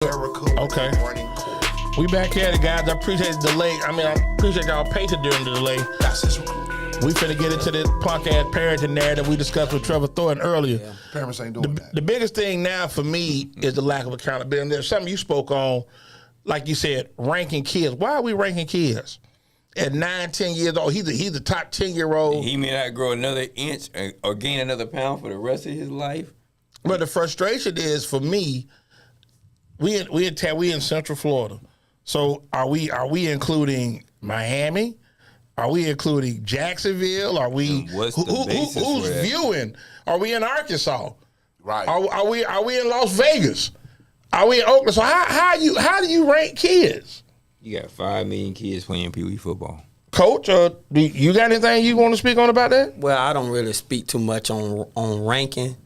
Okay. We back at it, guys. I appreciate the delay. I appreciate y'all patience during the delay. We finna get into this punk ass parenting narrative we discussed with Trevor Thorton earlier. Yeah. Parents ain't doing that. The biggest thing now for me is the lack of accountability. And there's something you spoke on, like you said, ranking kids. Why are we ranking kids? At 9, 10 years old, he's a top 10-year-old. He may not grow another inch or gain another pound for the rest of his life. But the frustration is, for me, we in Central Florida. So are we including Miami? Are we including Jacksonville? Are we who's viewing? Are we in Arkansas? Right. Are we in Las Vegas? Are we in Oakland? So how do you rank kids? You got 5 million kids playing Pee Wee football. Coach, you got anything you want to speak on about that? Well, I don't really speak too much on ranking.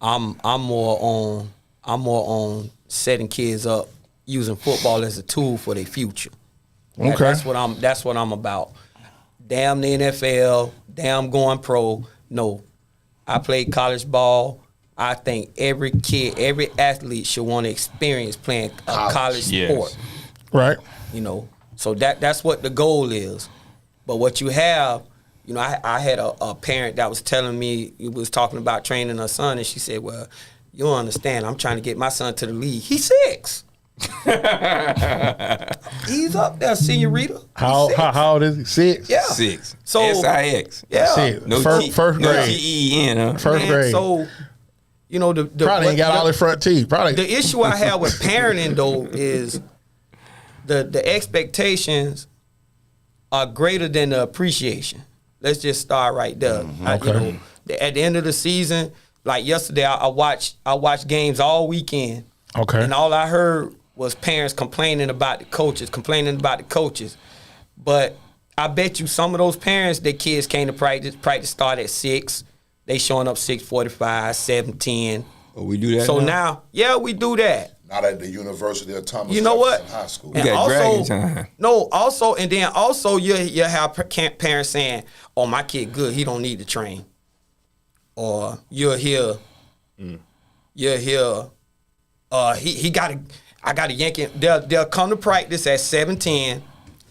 I'm more on setting kids up using football as a tool for their future. Okay. That's what I'm about. Damn the NFL, damn going pro. No. I played college ball. I think every kid, every athlete should want to experience playing a college sport. Right. You know. So that's what the goal is. But what you have, you know, I had a parent that was telling me, he was talking about training her son, and she said, well, you don't understand. I'm trying to get my son to the league. He's 6. He's up there, senorita. How old is he? 6? Yeah. 6. So SIX. Yeah. 6. No first grade. No TEN, huh? First grade. So, you know, the probably ain't got all his front teeth. Probably. The issue I have with parenting though is the expectations are greater than the appreciation. Let's just start right there. Okay. You know, at the end of the season, like yesterday, I watched games all weekend. Okay. And all I heard was parents complaining about the coaches. But I bet you some of those parents, their kids came to practice start at 6. They showing up 6:45, 7:10. Oh, we do that So now? yeah, we do that. Not at the University of Thomas. You know what? High school. You got dragon time. No, and then you have parents saying, "Oh, my kid good. He don't need to train." Or you're here. He got to. I got to yank him. They'll come to practice at 7:10.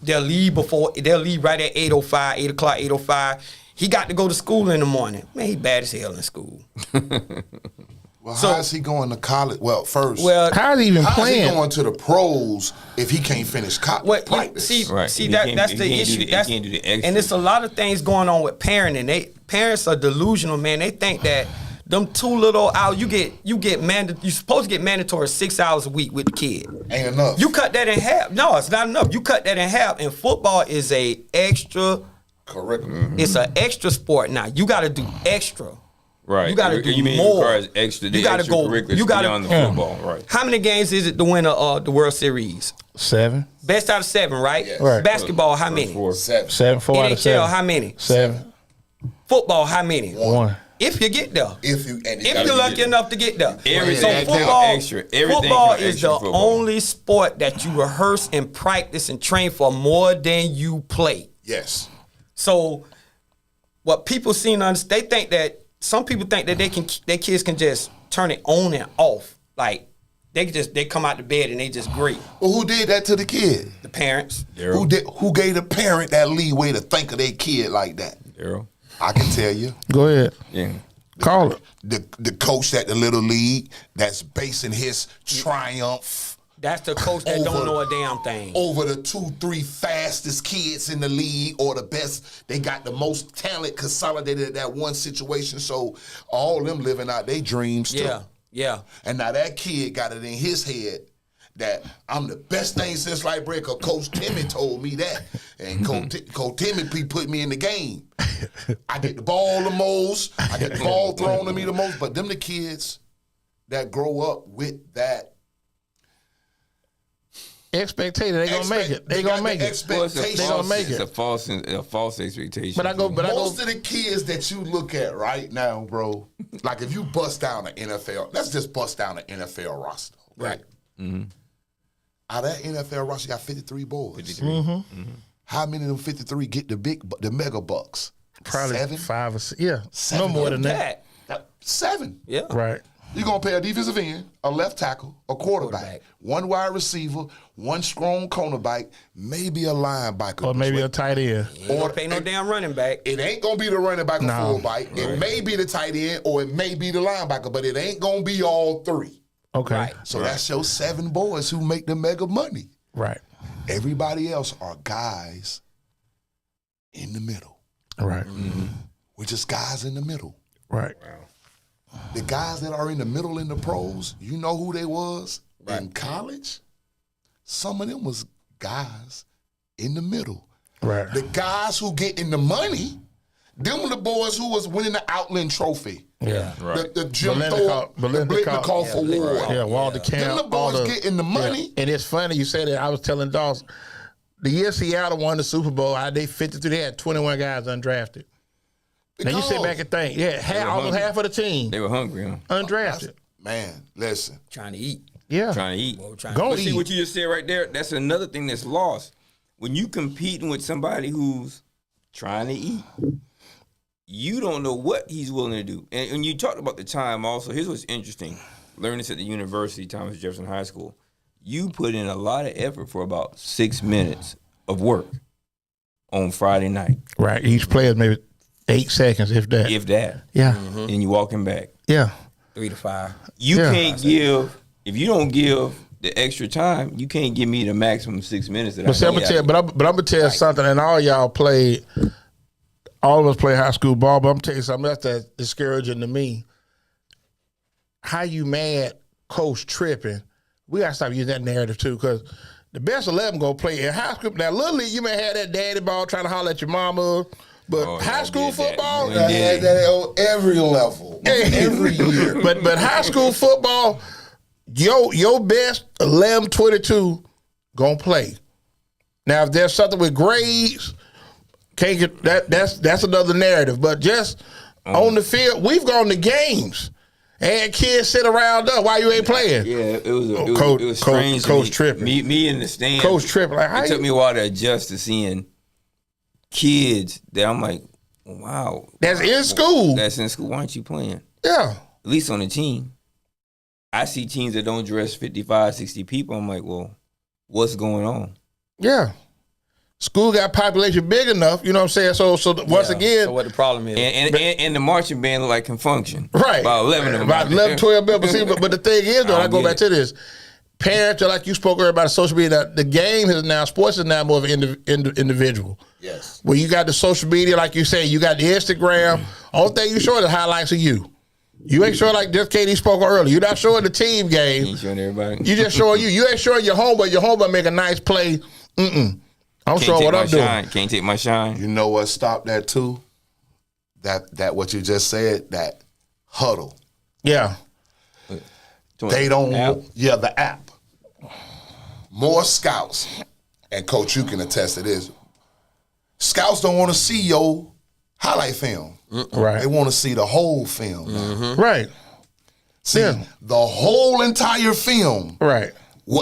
They'll leave right at 8:05, 8 o'clock, 8:05. He got to go to school in the morning. Man, he bad as hell in school. Well, how is he going to college? Well, first, how is he even playing? How is he going to the pros if he can't finish practice? See, that's the issue. And it's a lot of things going on with parenting. Parents are delusional, man. They think that them 2 little hours, you're supposed to get mandatory 6 hours a week with the kid. Ain't enough. You cut that in half. No, it's not enough. You cut that in half, and football is a extra curriculum. It's an extra sport now. You got to do extra. Right. You got to do you mean more. It requires extra. You got to go. You got beyond the football. Right. How many games is it to win the World Series? 7. Best out of 7, right? Yes. Right. Basketball, how many? 7. 7. 4 out of 7. NHL, how many? 7. Football, how many? 1. If you get there. If you're lucky enough to get there. Everything extra. Football is the only sport that you rehearse and practice and train for more than you play. Yes. So what people seem to understand, they think that some people think that their kids can just turn it on and off. Like they come out to bed and they just great. Well, who did that to the kid? The parents. Who gave the parent that leeway to think of their kid like that? Daryl. I can tell you. Go ahead. Yeah. Call it. The coach at the little league that's basing his triumph. That's the coach that don't know a damn thing. Over the 2-3 fastest kids in the league or the best. They got the most talent consolidated at that one situation. So all them living out their dreams too. Yeah. And now that kid got it in his head that I'm the best thing since sliced bread because Coach Timmy told me that. And Coach Timmy put me in the game. I get the ball the most. I get the ball thrown to me the most. But them the kids that grow up with that expectation, they gonna make it. They gonna make it. Well, They gonna make it. It's a false expectation. Most of the kids that you look at right now, bro, like if you bust down an NFL, let's just bust down an NFL roster, right? Mm-hmm. Out of that NFL roster, you got 53 boys. 53. Mm-hmm. How many of them 53 get the mega bucks? Probably 7? 5 or 6. Yeah, 7 no more than that. 7. Yeah. Right. You're going to pay a defensive end, a left tackle, a quarterback, one wide receiver, one strong cornerback, maybe a linebacker. Or maybe a tight end. You ain't gonna pay no damn running back. It ain't going to be the running back or No. fullback. Right. It may be the tight end or it may be the linebacker, but it ain't going to be all three. Okay. Right. So that's your 7 boys who make the mega money. Right. Everybody else are guys in the middle. Right. We're just guys in the middle. Right. The guys that are in the middle in the pros, you know who they was in college? Some of them was guys in the middle. Right. The guys who get in the money, them were the boys who was winning the Outland Trophy. Yeah. The Jim Belinda Blitnikoff Award. Yeah, Walter Camp. Them the boys getting the money. And it's funny you say that. I was telling Dawes, the year Seattle won the Super Bowl, they 53, they had 21 guys undrafted. Now you sit back and think, almost half of the team They were hungry, huh? undrafted. Man, listen. Trying to eat. Yeah. Trying to eat. Go But see eat. what you just said right there? That's another thing that's lost. When you competing with somebody who's trying to eat, you don't know what he's willing to do. And you talked about the time also. Here's what's interesting. Learning this at the university, Thomas Jefferson High School. You put in a lot of effort for about 6 minutes of work on Friday night. Right. Each player maybe 8 seconds, if that. If that. Yeah. And you walking back. Yeah. 3 to 5. You Yeah. can't give, if you don't give the extra time, you can't give me the maximum 6 minutes that But see, I I'm need. gonna tell, but I'm gonna tell you something, and all y'all played. All of us play high school ball, but I'm telling you something else that's discouraging to me. How you mad, coach tripping? We gotta stop using that narrative too, because the best 11 go play in high school. Now, little league, you may have that daddy ball trying to holler at your mama, but Oh, high yeah, school did that. football, We did. That on every level, every year. but high school football, your best 11, 22 gonna play. Now, if there's something with grades, can't get that's another narrative. But just on the field, we've gone to games and kids sit around us while you ain't playing. Yeah, it was Coach strange. to Coach me. tripping. Me in the stand. Coach tripping. Like, how It took you- me a while to adjust to seeing kids that I'm like, wow. That's in school. That's in school. Why aren't you playing? Yeah. At least on the team. I see teams that don't dress 55, 60 people. I'm like, well, what's going on? Yeah. School got population big enough, you know what I'm saying? So once again, So what the problem is? And the marching band look like can function. right. About 11 of them. About 11, 12 members. See, but the thing is, though, I I go get back to this. Parents, like you spoke earlier about social media, the game is now, sports is now more of an individual. Yes. Well, you got the social media, like you say, you got the Instagram. Only thing you showing is highlights of you. You ain't showing like just Katie spoke earlier. You're not showing the team game. Ain't showing everybody. You just showing you. You ain't showing your homeboy. Your homeboy make a nice play. I'm Can't showing take what my I'm doing. shine. Can't take my shine. You know what stopped that too? That what you just said, that huddle. Yeah. They don't. App? Yeah, the app. More scouts, and Coach, you can attest to this. Scouts don't want to see your highlight film. Right. They want to see the whole film. Right. See, Yeah. the whole entire film Right.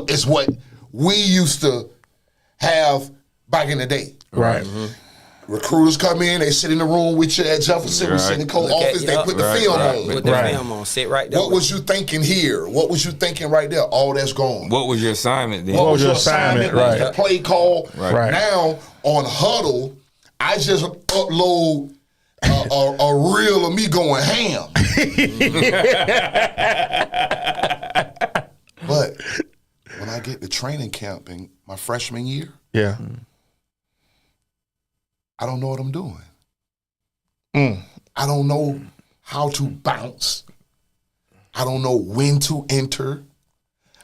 is what we used to have back in the day. Right. Recruiters come in, they sit in the room with you at Jefferson, we sit in the coach Look at- office, they yup. put the Right, film right. on. Put the Right. film on. Sit right there. What was you thinking here? What was you thinking right there? All that's gone. What was your assignment then? What was your assignment? assignment? What was Right. the play call? Right. Now on Huddle, I just upload a reel of me going ham. But when I get to training camp in my freshman year, Yeah. I don't know what I'm doing. I don't know how to bounce. I don't know when to enter.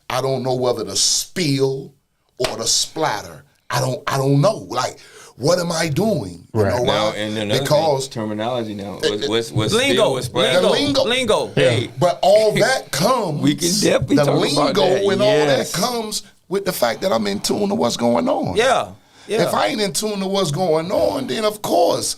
I don't know whether to spill or to splatter. I don't know. Like, what am I doing? You Right. know Now, why? and another Because thing, terminology now. What's lingo. what's splash? lingo. Hey, But all that comes. We can definitely the talk about lingo that. and all that Yes. comes with the fact that I'm in tune to what's going on. Yeah. Yeah. If I ain't in tune to what's going on, then of course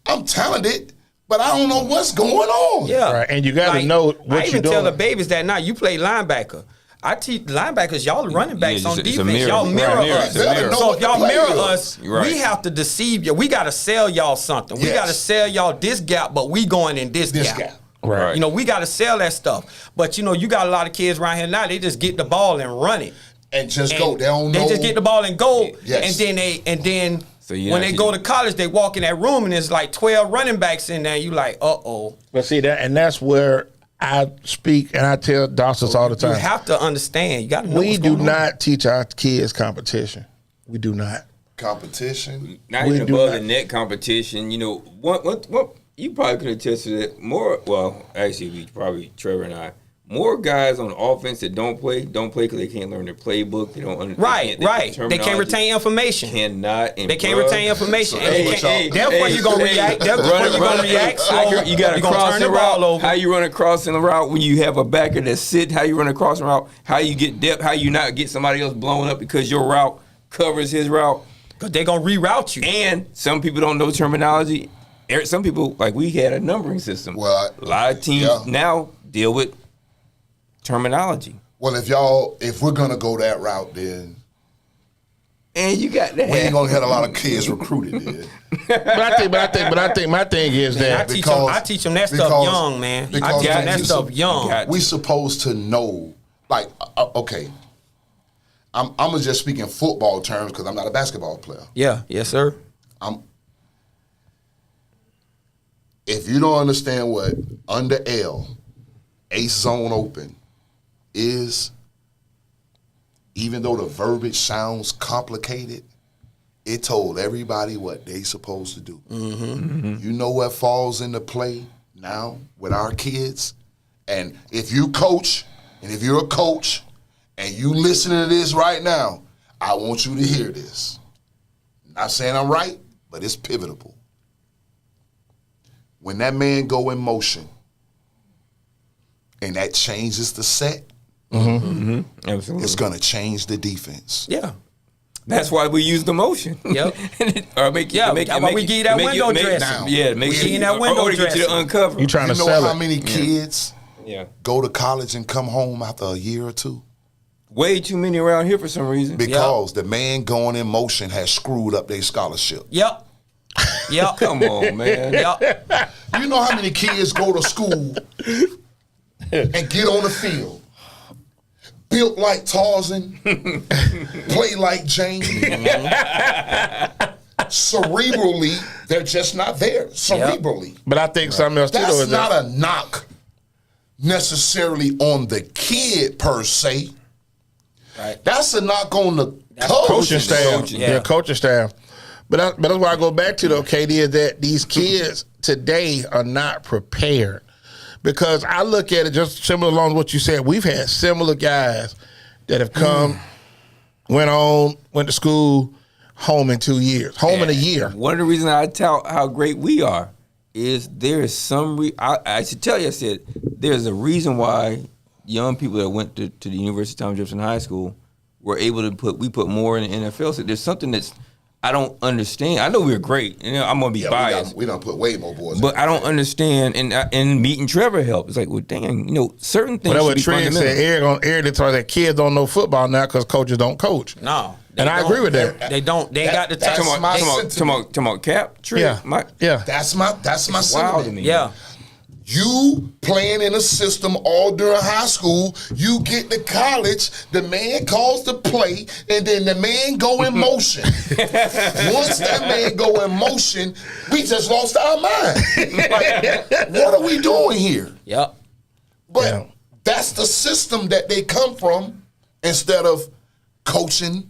I'm talented, but I don't know what's going on. Yeah. Right, and you gotta know what I you're even tell the doing. babies that now you play linebacker. I teach linebackers, y'all running backs Yeah, on it's a defense. mirror. Y'all mirror Right, us. it's a mirror. So if y'all Know what the mirror play us, is. Right. we have to deceive you. We got to sell y'all something. We Yes. got to sell y'all this gap, but we going in this This gap. guy. Right. You know, we got to sell that stuff. But, you know, you got a lot of kids around here now, they just get the ball and run it. And just go. They don't know. They just get the ball and go. Yes. And then So when they go to college, they walk in that room and there's like 12 running backs in there. You like, uh-oh. But see that, and that's where I speak and I tell Dawson's all the time. You have to understand. You got to know We what's do going on. not teach our kids competition. We do not. Competition. Not We even do above not. the net competition. You know, what you probably could attest to that more. Well, actually, we probably Trevor and I. More guys on offense that don't play because they can't learn their playbook. They don't understand. Right. They can't retain information. Cannot. They can't retain information. So And they that's can't- what Therefore, you're going to react. Therefore, you're going to react slow. You got to You're gonna cross turn the ball route. over. How you run across in the route when you have a backer that's sit? How you run across the route? How you get depth? How you not get somebody else blown up because your route covers his route? Because they're going to reroute you. And some people don't know terminology. Some people, like we had a numbering system. Well, a lot of teams now deal with terminology. Well, if we're gonna go that route, then And you got that. we ain't gonna have a lot of kids recruited. Then. But I think my thing is that I teach them that stuff young, man. I because teach them that that stuff young. We supposed to know, like, okay. I'm gonna just speak in football terms because I'm not a basketball player. Yeah. Yes, sir. If you don't understand what under L, ace zone open is, even though the verbiage sounds complicated, it told everybody what they supposed to do. You know what falls into play now with our kids? And if you coach, and if you're a coach, and you listening to this right now, I want you to hear this. Not saying I'm right, but it's pivotal. When that man go in motion, and that changes the set, Absolutely. it's gonna change the defense. Yeah. That's why we use the motion. Yep. Or make that's why we give you that window dressing. Yeah, make We sure give you that window or to get you to dressing. uncover. you trying You to know sell how it. many kids Yeah. go to college and come home after a year or two? Way too many around here for some reason. Because the man going in motion has screwed up their scholarship. Yep. Yep. Come on, man. Yep. You know how many kids go to school and get on the field, built like Tarzan, play like Jane. Cerebrally, they're just not there. Cerebrally. But I think something else too though That's is that not a knock necessarily on the kid per se. Right. That's a knock on the coaching staff. Coaching, Yeah, yeah. coaching staff. But that's why I go back to though, KD, is that these kids today are not prepared. Because I look at it just similar along to what you said. We've had similar guys that have come, went to school, home in 2 years, home in a year. One of the reasons I tout how great we are is there is some I should tell you, I said there's a reason why young people that went to the University of Thomas Jefferson High School were able to put more in the NFL. So there's something that's I don't understand. I know we're great, and I'm gonna be biased. We don't put way more boys. But I don't understand, and meeting Trevor helped. It's like, well, dang, certain things. But that's should what be Trent fundamental. said. Eric told that kids don't know football now because coaches don't coach. No. And I agree with that. They don't. They ain't got the That's time. my Talking sentiment. about Cap, Trey, Yeah, yeah. That's my Wow to sentiment. me. Yeah. You playing in a system all during high school, you get to college, the man calls the play, and then the man go in motion. Once that man go in motion, we just lost our mind. Like, what are we doing here? Yep. But Yeah. that's the system that they come from instead of coaching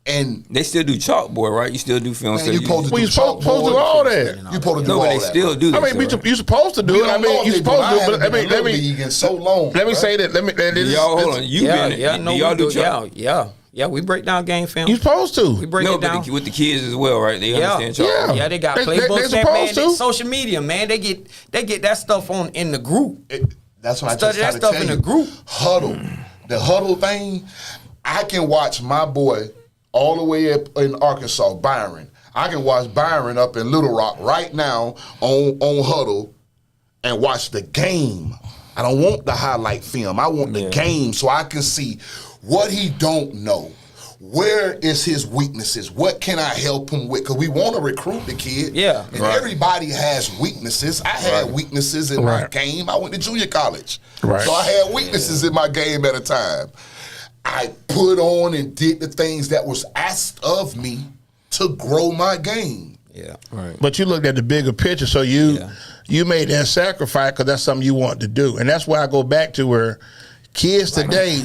and They still do chalkboard, right? You still do film man, study. you supposed to Well, do you supposed to do all that. You supposed to do No, all but they that. still do. I This, mean, right? you supposed to do We it. I don't know mean, if you they do. supposed to do I it. But haven't been in the let me league in so long. let me bruh. say that. Y'all hold on. You been? No, do y'all we do do. chalk? Yeah. We break down game film. You supposed to. We break No, it down. but with the kids as well, right? They understand chalk. Yeah. Yeah, they got They playbooks. supposed Man, to. social media, man. They get that stuff on in the group. That's what I Study just that tried stuff to tell in you. the group. Huddle. The huddle thing, I can watch my boy all the way up in Arkansas, Byron. I can watch Byron up in Little Rock right now on huddle and watch the game. I don't want the highlight film. I want the game so I can see what he don't know, where is his weaknesses? What can I help him with? Because we want to recruit the kid. Yeah. And everybody has weaknesses. I had weaknesses in my game. I went to junior college. Right. So I had weaknesses in my game at a time. I put on and did the things that was asked of me to grow my game. Yeah. Right. But you looked at the bigger picture, so you made that sacrifice because that's something you want to do, and that's why I go back to where kids today.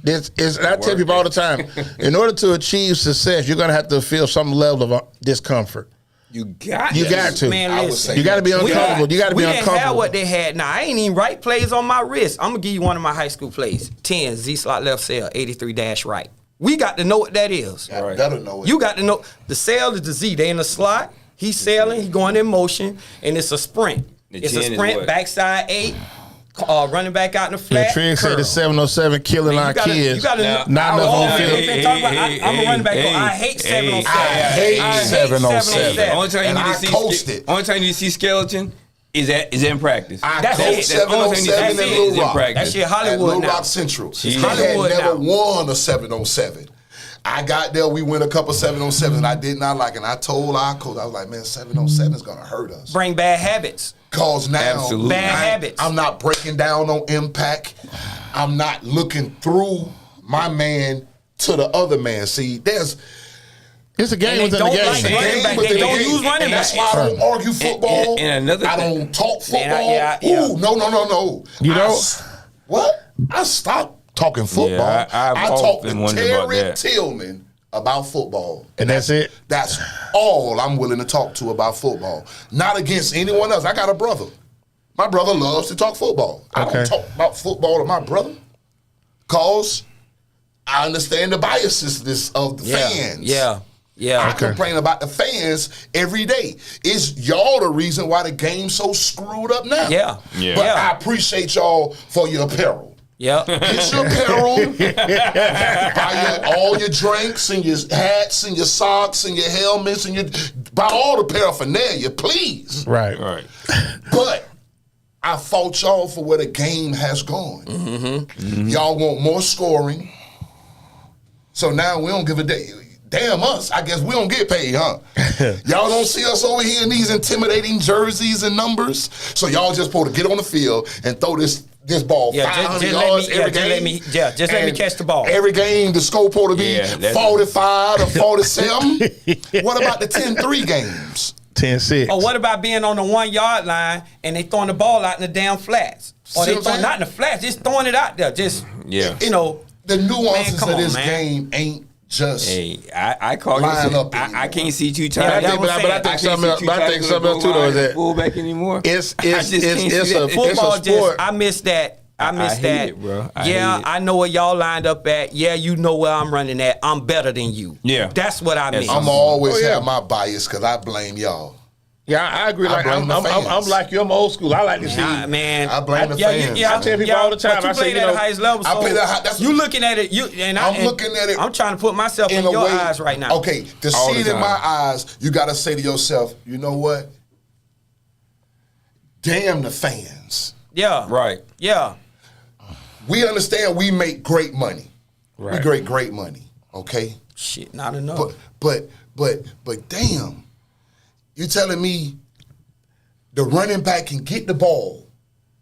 I tell people all the time, in order to achieve success, you're gonna have to feel some level of discomfort. You got to. Man, listen. You got to be uncomfortable. You got to be we didn't uncomfortable. have what they had. Now, I ain't even write plays on my wrist. I'm going to give you one of my high school plays. 10, Z-slot left sail, 83 dash right. We got to know what that is. I better know it. You got to know. The sail is the Z. They in the slot. He's sailing. He going in motion. And it's a sprint. It's a 10 is sprint, what? backside 8. Running back out in the flat. Trigg said the 707 killing our kids. You gotta, not enough on field. I'm a running back. I hate 707. I hate 707. Only time you And need I to see coached it. Only time you need to see skeleton is in practice. That's coached it. 707 in That's Little in Rock. practice. That shit At Hollywood Little now. Rock Central. Jeez. I had Hollywood never now. won a 707. I got there, we went a couple 707s, and I did not like it. And I told our coach, I was like, man, 707 is going to hurt us. Bring bad habits. Because now Absolutely. Bad habits. I'm not breaking down on impact. I'm not looking through my man to the other man. See, there's It's a game And they within the don't game. like running back. They don't use running and that's back. why I don't argue football. And another I thing- don't talk football. Yeah. Ooh, no. You I don't? What? I stopped talking football. Yeah, I've I always talked been to wondering about Terry that. Tillman about football. And that's it? That's all I'm willing to talk to about football. Not against anyone else. I got a brother. My brother loves to talk football. I Okay. don't talk about football to my brother because I understand the biases of the fans. Yeah. I complain about the fans every day. It's y'all the reason why the game's so screwed up now. Yeah. But I appreciate y'all for your apparel. Yeah. Get your apparel, buy all your drinks and your hats and your socks and your helmets and buy all the paraphernalia, please. Right. But I fault y'all for where the game has gone. Y'all want more scoring. So now we don't give a damn us. I guess we don't get paid, huh? Y'all don't see us over here in these intimidating jerseys and numbers. So y'all just supposed to get on the field and throw this ball 500 yards every game. Just let me catch the ball. Every game, the score supposed to be Yeah, that's- 45 or 47. What about the 10-3 games? 10-6. Or what about being on the 1 yard line and they throwing the ball out in the damn flats? Or See they what I'm throwing saying? not in the flats, just throwing it out there. Just you know. The nuances come of on, this man. game ain't just Hey, I call line you. up I anymore. can't see two Yeah, times. that's what I'm saying. I think something else too though is that fullback anymore. it's just can't see a that. Football it's a sport. I miss that. I miss hate that. it, bro. Yeah, hate it. I know where y'all lined up at. Yeah, you know where I'm running at. I'm better than you. Yeah. That's what I miss. I'm always Oh, yeah. have my bias because I blame y'all. Yeah, I agree. Like blame the fans. I'm like you. I'm old school. I like to see. Nah, man. I blame the fans. I tell people all the time, But you I say, played you at know, the highest level. I So played at that's- you looking at it. I'm looking at it I'm trying to put myself in a your way- eyes right now. Okay, to All see the it in time. my eyes, you got to say to yourself, you know what? Damn the fans. Yeah. Right. Yeah. We understand we make great money. Right. We make great money, okay? Shit, not enough. But damn, you telling me the running back can get the ball.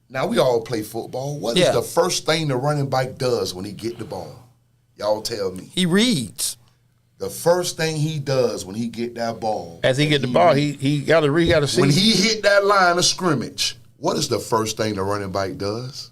Now we all play football. What is Yeah. the first thing the running back does when he get the ball? Y'all tell me. He reads. The first thing he does when he get that ball. As he get the ball, he got to see. When he hit that line of scrimmage, what is the first thing the running back does?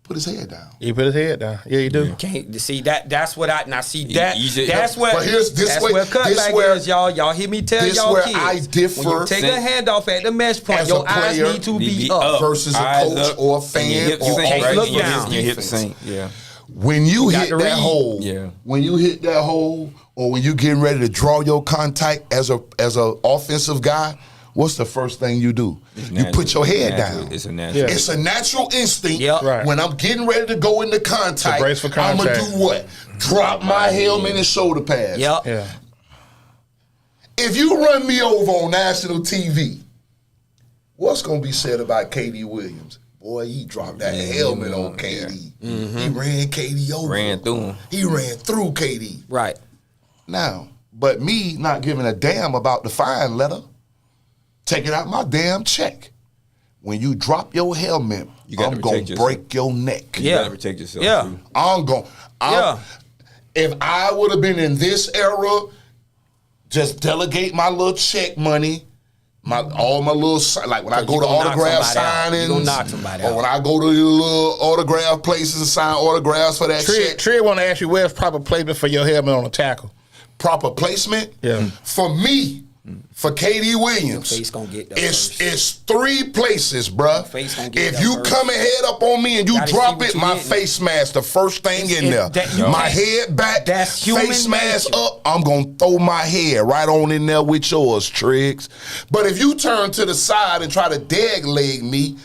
Put his head down. He put his head down. Yeah, he do. Can't see that. That's what I now see. That You just- that's where. But here's this that's way- where this cutback where- is, y'all. Y'all hear me tell this y'all where kids. I differ. When you take a handoff at the mesh point, As your a eyes player, need to be be up. up. Versus a Eyes coach up, or a and fan your hips or sink, offensive right? look Your down. hips- Your hips defense. sink. Yeah. When you got hit to that read. hole, Yeah. when you hit that hole, or when you getting ready to draw your contact as a offensive guy, what's the first thing you do? You put your head down. It's a natural. Yeah. It's a natural instinct. Yep. Right. When I'm getting ready to go into contact, To brace for I'm contact. gonna do what? Drop my helmet and shoulder pads. Yep. Yeah. If you run me over on national TV, what's gonna be said about KD Williams? Boy, he dropped that helmet on KD. He ran KD over. Ran through him. He ran through KD. Right. Now, but me not giving a damn about the fine letter, taking out my damn check. When you drop your helmet, I'm going to break your neck. You gotta protect yourself. Yeah. Too. If I would have been in this era, just delegate my little check money, all my little, like when I go to autograph signings, you gonna knock somebody out. or when I go to the little autograph places and sign autographs for that shit. Trey want to ask you where's proper placement for your helmet on a tackle. Proper placement? Yeah. For me, for KD Williams, Face gonna get there it's 3 places, bruh. Face gonna get If there you first. come and head up on me and you Gotta drop see what it, you my getting. face mask, the first thing in there. My head back, That's human face mask nature. up, I'm gonna throw my head right on in there with yours, Triggs. But if you turn to the side and try to dag leg me,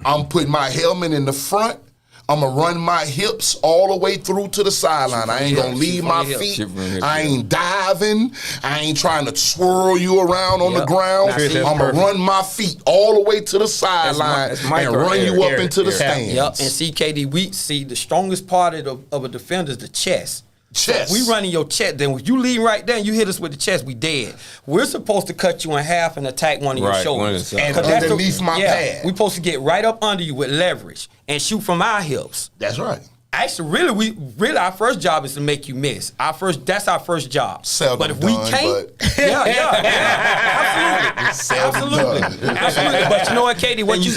I'm putting my helmet in the front. I'm going to run my hips all the way through to the sideline. I ain't going to leave my feet. I ain't diving. I ain't trying to swirl you around on the ground. I'm going to run my feet all the way to the sideline and run you up into the stands. Yep. And CKD, we see the strongest part of a defender is the chest. Chest. We running your chest. Then when you lean right there and you hit us with the chest, we dead. We're supposed to cut you in half and attack one of your shoulders. And underneath my pad. We're supposed to get right up under you with leverage and shoot from our hips. That's right. Actually, really, our first job is to make you miss. That's our first job. Seldom but if we done, can't, but- absolutely. But you know what, Katie? What you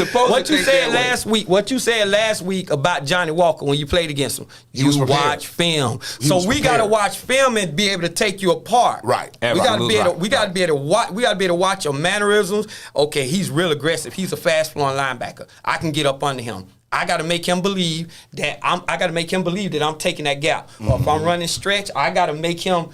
said last week about Johnny Walker when you played against him, you watch film. So we got to watch film and be able to take you apart. Right. We got to be able to watch. We got to be able to watch your mannerisms. Okay, he's real aggressive. He's a fast flowing linebacker. I can get up under him. I got to make him believe that I'm taking that gap. Or if I'm running stretch, I got to make him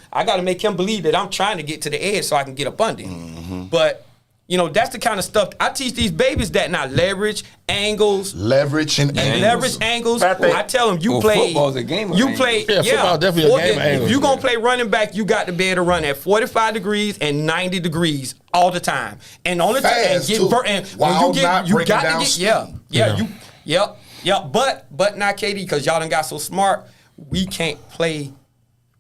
believe that I'm trying to get to the edge so I can get up under him. But that's the kind of stuff I teach these babies that now leverage angles. Leverage and leverage angles. I tell them football's a game of angles. Football definitely a game of angles. If you're going to play running back, you got to be able to run at 45 degrees and 90 degrees all the time. And on the time and get But not KD, because y'all done got so smart, we can't play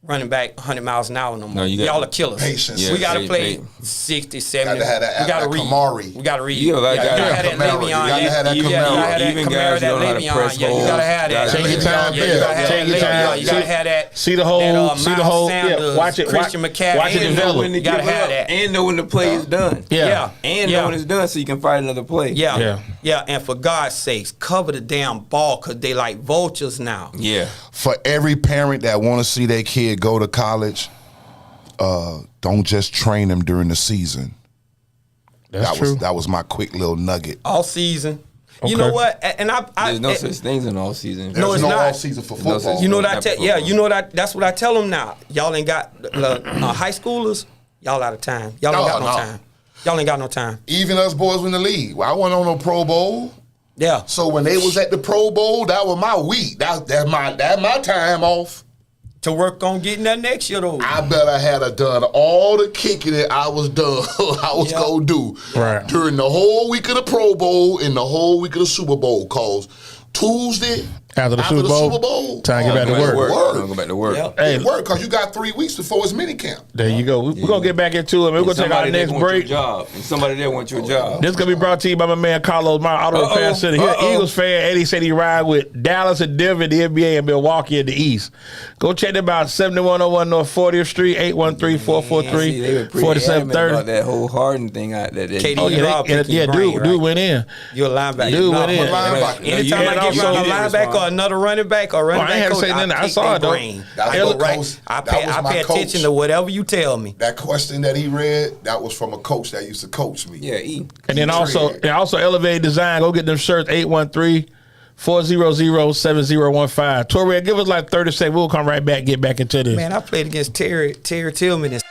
running back 100 miles an hour no more. Y'all are killers. Patience. We got to play 60, 70. Got to have that. We got to read. Kamari. We got to read. You got to have that Le'Veon. You got to have that Kamara. Even guys who don't know how to press you got to have that. Take your time. You got to have that Le'Veon. You got to have that. See the whole. Yeah, watch it. Christian McCaffrey. Watch it develop. You got to have that. And know when the play is done. Yeah. And know when it's done so you can fight another play. Yeah. And for God's sakes, cover the damn ball because they like vultures now. Yeah. For every parent that want to see their kid go to college, don't just train them during the season. That's true. That was my quick little nugget. All season. You know what? And there's no such things in all season. There's it's no not. all season for football. You know what that's what I tell them now. Y'all ain't got high schoolers. Y'all out of time. Y'all ain't got no time. Y'all ain't got no time. Even us boys in the league. I wasn't on no Pro Bowl. Yeah. So when they was at the Pro Bowl, that was my week. That's my time off. To work on getting that next year though. I bet I had done all the kicking that I was gonna do during the whole week of the Pro Bowl and the whole week of the Super Bowl. Cause Tuesday after the Super Bowl, time to get back to work. Go back to work. Yep. Hey, work because you got 3 weeks before it's minicamp. There you go. We're gonna get back into it. We're gonna take our next break. And somebody there wants your job. This is gonna be brought to you by my man Carlos, my auto repair center. He's an Eagles fan, and he said he ride with Dallas and Denver in the NBA and Milwaukee in the East. Go check them out, 7101 North 40th Street, 813-443-4730. About that whole Harden thing out there. KD, dude went in. You're a linebacker. Dude went in. Anytime I get you a linebacker or another running back or running back coach, I saw it though. I pay attention to whatever you tell me. That question that he read, that was from a coach that used to coach me. Yeah, E. And then also Elevated Design. Go get them shirts, 813-400-7015. Torre, give us like 30 seconds. We'll come right back, get back into this. Man, I played against Terry Tillman and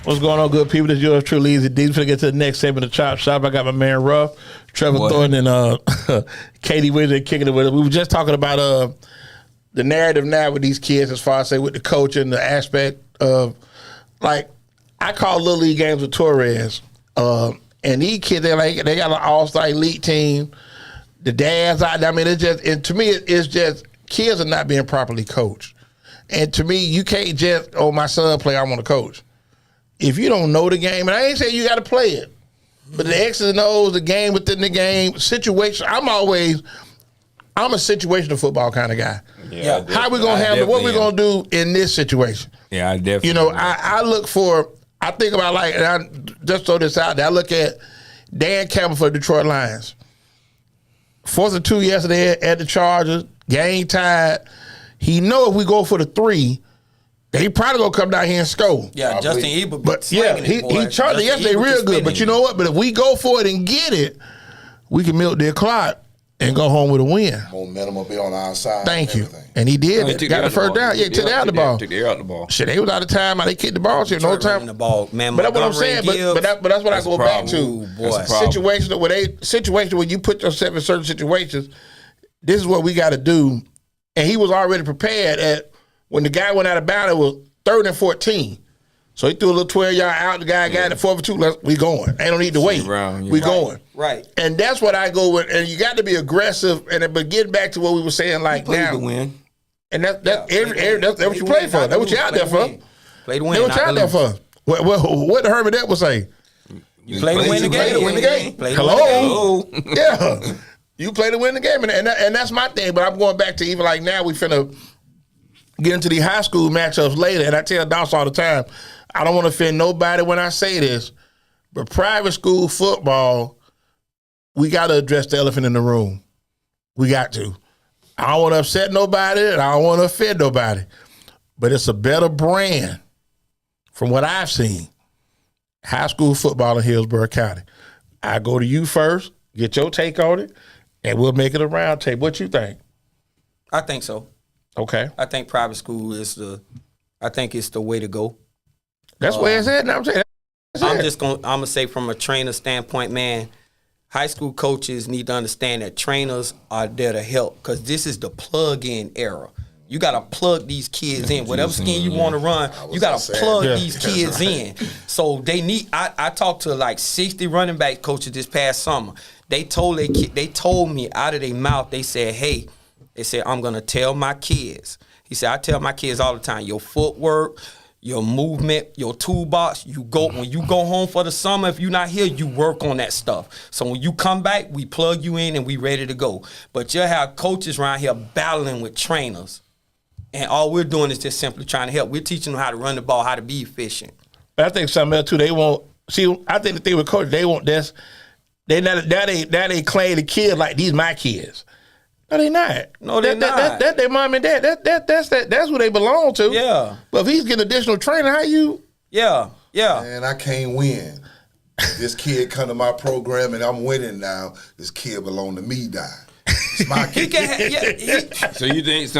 What's going on, good people? This is yours truly, EZDZ. We're gonna get to the next segment of Chop Shop. I got my man Ruff, Trevor Thorton, and Katie Wizard kicking it with us. We were just talking about the narrative now with these kids, as far as say with the coach and the aspect of, like, I call Little League games with Torres, and these kids they got an all-star elite team. The dads out there. I mean, it's just, and to me, it's just kids are not being properly coached. And to me, you can't just, oh, my son play, I want to coach. If you don't know the game, and I ain't saying you got to play it, but the X's and O's, the game within the game, situation. I'm a situational football kind of guy. Yeah. How we gonna handle? What we gonna do in this situation? Yeah, I definitely. You know, I think about, like, and I just throw this out there. I look at Dan Campbell for the Detroit Lions. 4th and 2 yesterday at the Chargers. Game tied. He know if we go for the 3, he probably gonna come down here and score. Yeah, Justin Ebert. But yeah, he charged it yesterday real good. But you know what? But if we go for it and get it, we can milk their clock and go home with a win. Momentum will be on our side. Thank you. And he did. Got the first down. Yeah, took the out the ball. Took the air out the ball. Shit, they was out of time. They kicked the ball. Shit, no time. The ball, man. But that's what I'm saying. But that's what I go back to. Ooh, boy. Situations where you put yourself in certain situations. This is what we got to do. And he was already prepared at when the guy went out of bounds. It was 3rd and 14. So he threw a little 12-yard out. The guy got it 4 for 2. We going. Ain't no need to wait. We going. Right. And that's what I go with. And you got to be aggressive. But getting back to what we were saying, like now, to win. And that's what you play for. That's what you out there for. Play to win. That's what you out there for. What Herbert that would say? You play to win the game. Play to win the game. Hello. Yeah. You play to win the game, and that's my thing. But I'm going back to even like now we finna get into the high school matchups later. And I tell Doss all the time, I don't want to offend nobody when I say this, but private school football, we got to address the elephant in the room. We got to. I don't want to upset nobody, and I don't want to offend nobody, but it's a better brand from what I've seen. High school football in Hillsborough County. I go to you first, get your take on it, and we'll make it a round table. What you think? I think so. Okay. I think private school is it's the way to go. That's where it's at. Now I'm saying. I'm gonna say from a trainer standpoint, man, high school coaches need to understand that trainers are there to help because this is the plug-in era. You got to plug these kids in. Whatever scheme you want to run, you got to plug these kids in. So they need. I talked to like 60 running back coaches this past summer. They told me out of their mouth. They said, "Hey," they said, "I'm gonna tell my kids." He said, "I tell my kids all the time, your footwork, your movement, your toolbox. When you go home for the summer. If you're not here, you work on that stuff. So when you come back, we plug you in and we ready to go. But you'll have coaches around here battling with trainers." And all we're doing is just simply trying to help. We're teaching them how to run the ball, how to be efficient. But I think something else too. They won't see. I think the thing with coaches, they want this. They claim the kids like these my kids. No, they not. No, they're not. That their mom and dad. That's who they belong to. Yeah. But if he's getting additional training, how you? Yeah. Man, I can't win. This kid come to my program and I'm winning now. This kid belong to me, die. It's my kid. So you think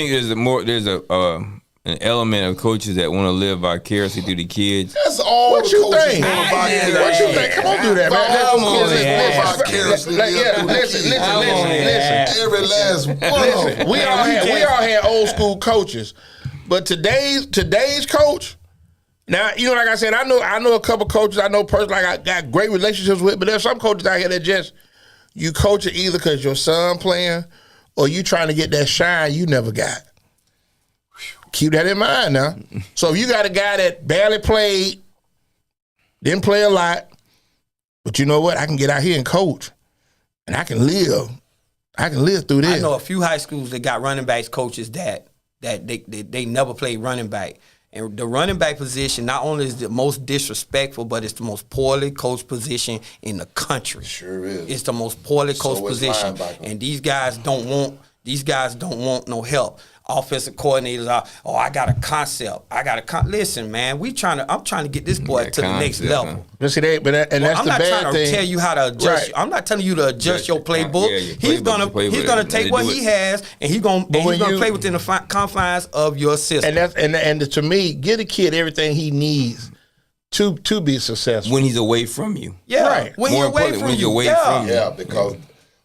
there's an element of coaches that want to live vicariously through the kids? That's all. What you coaches think? want What you think? Come on, do that, man. Listen. Every last one. We all had old school coaches, but today's coach. Now, you know, like I said, I know a couple coaches I know personally I got great relationships with, but there's some coaches out here that just you coach it either because your son playing or you trying to get that shine you never got. Keep that in mind now. So if you got a guy that barely played, didn't play a lot, but you know what? I can get out here and coach, and I can live. I can live through this. I know a few high schools that got running backs coaches that they never played running back. And the running back position not only is the most disrespectful, but it's the most poorly coached position in the country. Sure is. It's the most poorly coached position. And these guys don't want no help. Offensive coordinators are, I got a concept. Listen, man, I'm trying to get this boy to the next level. That's the bad thing. I'm not trying to tell you how to adjust. Right. I'm not telling you to adjust your playbook. He's gonna take what he has and he's gonna play within the confines of your system. And to me, give the kid everything he needs to be successful. when he's away from you. Yeah, Right. when More you're away importantly, from when you. you're away yeah. from you. Yeah, because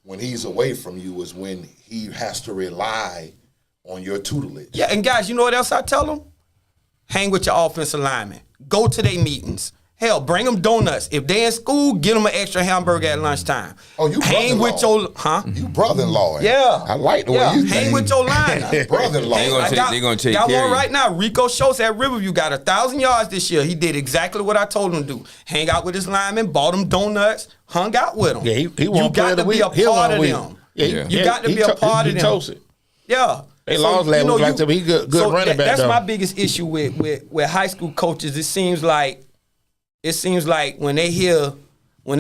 when he's away from you is when he has to rely on your tutelage. Yeah, and guys, you know what else I tell them? Hang with your offensive linemen. Go to their meetings. Hell, bring them donuts. If they in school, get them an extra hamburger at lunchtime. Oh, you hang with brother-in-law. your You brother-in-law. Yeah. I like the yeah. way you hang think. with your line. Brother-in-law. They gonna I take- got, they gonna take got care one of you. right now. Rico Schultz at Riverview got 1,000 yards this year. He did exactly what I told him to do. Hang out with his linemen, bought him donuts, hung out with them. Yeah, he you won't play got the to be week. a part of them. Yeah, You got to be a part of them. Toasted. Yeah. They lost last week, like I said, he good running back, That's though. my biggest issue with high school coaches. It seems like when they hear a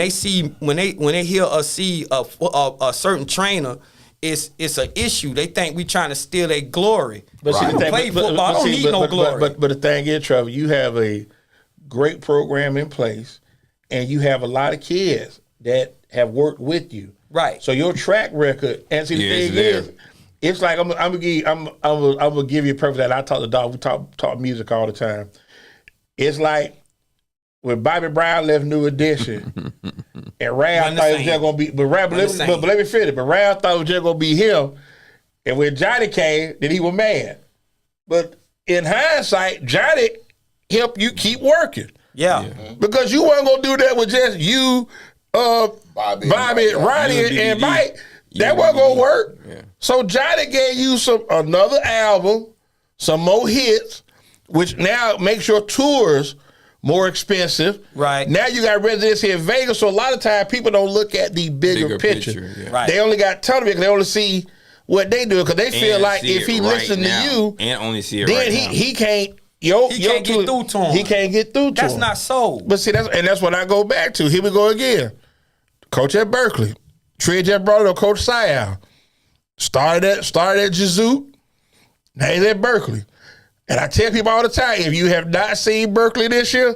certain trainer, it's an issue. They think we trying to steal their glory. But see, I don't play football. I don't need no glory. But the thing is, Trevor, you have a great program in place, and you have a lot of kids that have worked with you. Right. So your track record, and see the Yeah, it's thing there. is, it's like I'm gonna give you a perfect that I talk to dog. We talk music all the time. It's like when Bobby Brown left New Edition, and Rab thought it was just gonna be, but let me finish. But Rab thought it was just gonna be him, and when Johnny came, then he was mad. But in hindsight, Johnny helped you keep working. yeah. Because you weren't gonna do that with just you, Bobby, Ronnie, and Mike. That wasn't gonna work. Yeah. So Johnny gave you another album, some more hits, which now makes your tours more expensive. Right. Now you got residency in Vegas, so a lot of times people don't look at the bigger picture. yeah. Right. They only got television. They only see what they do because they feel And like see if it he right listen now, to you, and only see it then right now. he can't. He can't get through to him. He can't get through to That's him. not so. But see, that's what I go back to. Here we go again. Coach at Berkeley. Trey just brought it up. Coach Sayal. Started at Jesuit. Now he's at Berkeley. And I tell people all the time, if you have not seen Berkeley this year,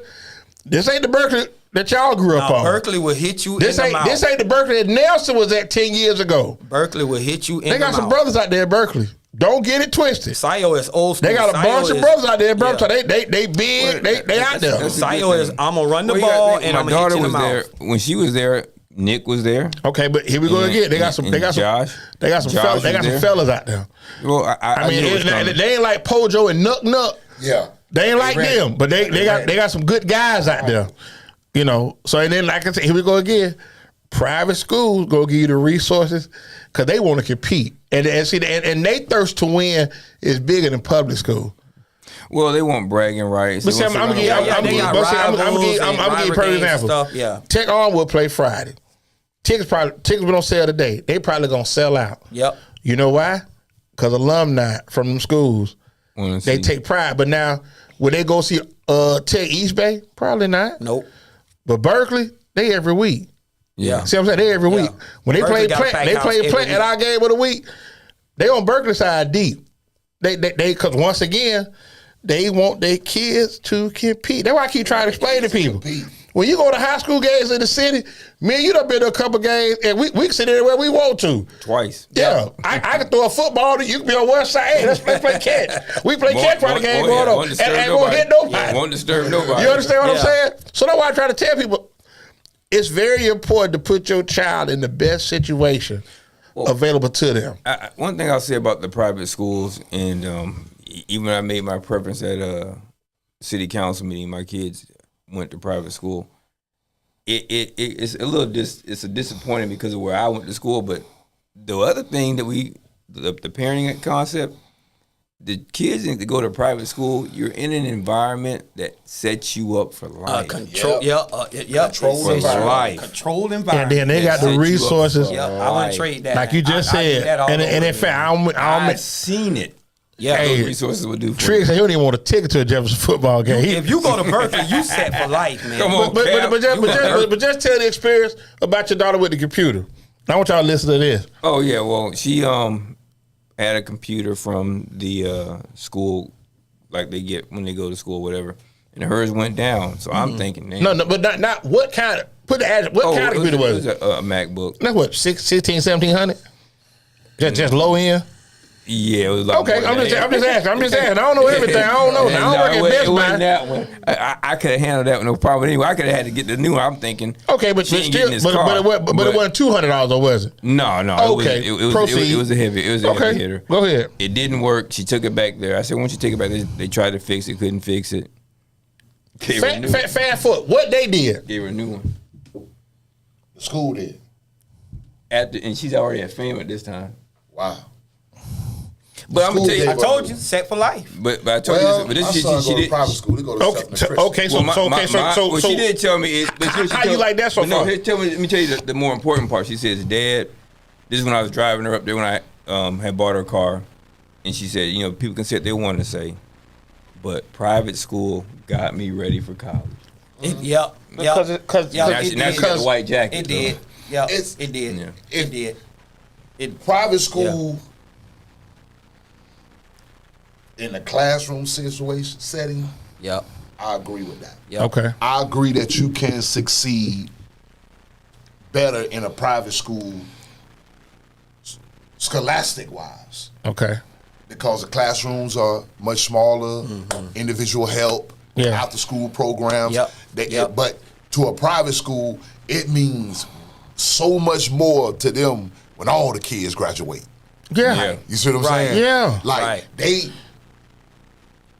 this ain't the Berkeley that y'all grew up on. Berkeley will hit you in the mouth. This ain't the Berkeley that Nelson was at 10 years ago. Berkeley will hit you in the mouth. They got some brothers out there at Berkeley. Don't get it twisted. Sayo is old school. They got a bunch of brothers out there at Berkeley. Yeah. So they big. They out there. that's- Sayo is, I'm going to run the Well, you gotta ball think, and I'm my going to daughter hit you in was the there mouth. when she was there. Nick was there. Okay, but here we go again. They got some. They got some. Josh. They got some. Josh Fellas, they was got some there. fellas out there. Well, I I mean, knew it was coming. they ain't like Pojo and Nuck Nuck. Yeah. They ain't like ready. them, but they got some good guys out there. You know. So and then like I said, here we go again. Private schools go give you the resources because they want to compete, and see, and they thirst to win is bigger than public school. Well, they want bragging rights. But see, I'm gonna give you a perfect example. Stuff, yeah. Tech On will play Friday. Tickets been on sale today. They probably gonna sell out. Yep. You know why? Because alumni from them schools, Wanna they see. take pride. But now, would they go see Tech East Bay? Probably not. Nope. But Berkeley, they every week. Yeah. See what I'm saying? They every week. When they Berkeley play got a Plant, packed they house play every Plant week. at our game of the week. They on Berkeley side deep. They because once again, they want their kids to compete. That's why I keep trying to explain to people. When you go to high school games in the city, me and you done been to a couple games, and we can sit anywhere we want to. Twice. Yeah, I can throw a football to you. Can be on one side. Hey, let's play catch. We play catch while the game going on, and won't hit nobody. Yeah, won't disturb nobody. You understand what I'm Yeah. saying? So that's why I try to tell people, it's very important to put your child in the best situation available to them. One thing I'll say about the private schools, and even when I made my preference at a city council meeting, my kids went to private school. It's a little it's a disappointing because of where I went to school. But the other thing that the parenting concept, the kids need to go to private school. You're in an environment that sets you up for life. Control. Controlled for environment. life. Controlled And environment. then they got the set you up resources, for Yeah, I wouldn't trade that. like you just I do said. that all And over in again. fact, I've seen it. Yeah. Hey, Those resources would do for Triggs you. said he don't even want a ticket to a Jefferson football game. If you go to Berkeley, you set for life, man. Come on. But just tell the experience about your daughter with the computer. I want y'all to listen to this. Oh yeah, well she had a computer from the school, like they get when they go to school, whatever, and hers went down. So I'm thinking, man, No, but not what kind of put the address. What kind of computer was it? a MacBook. That's what 16, 1700. Just low end. Yeah, it was like Okay, I'm just asking. I don't know everything. I don't know. Now, I don't work at Best Buy. That one. I could have handled that with no problem. Anyway, I could have had to get the new one. I'm thinking. Okay, but she ain't still, getting this but car. it wasn't $200, or was it? No. Okay, It was a heavy hitter. Go ahead. It didn't work. She took it back there. I said, once you take it back there, they tried to fix it, couldn't fix it. Fast foot. What they did? Gave her a new one. The school did. And she's already at fame at this time. Wow. But I'm gonna tell you, I told you, set for life. But I told Well, you, but this my shit son she go to did. private school. He go to Southern Christian. Okay, so What she did tell me is, how you like that so far? No, let me tell you the more important part. She says, Dad, this is when I was driving her up there when I had bought her a car, and she said, people can say what they want to say, but private school got me ready for college. Yep. Because Now she got the white jacket. It did. Yeah, It's- it did. Yeah. It did. Private school in the classroom situation setting, Yep. I agree with that. Yep. Okay. I agree that you can succeed better in a private school, scholastic wise, Okay. because the classrooms are much smaller, individual help, Yeah. after school programs. Yep. Yep. But to a private school, it means so much more to them when all the kids graduate. Yeah. Yeah. You see what I'm Right. saying? Yeah. Like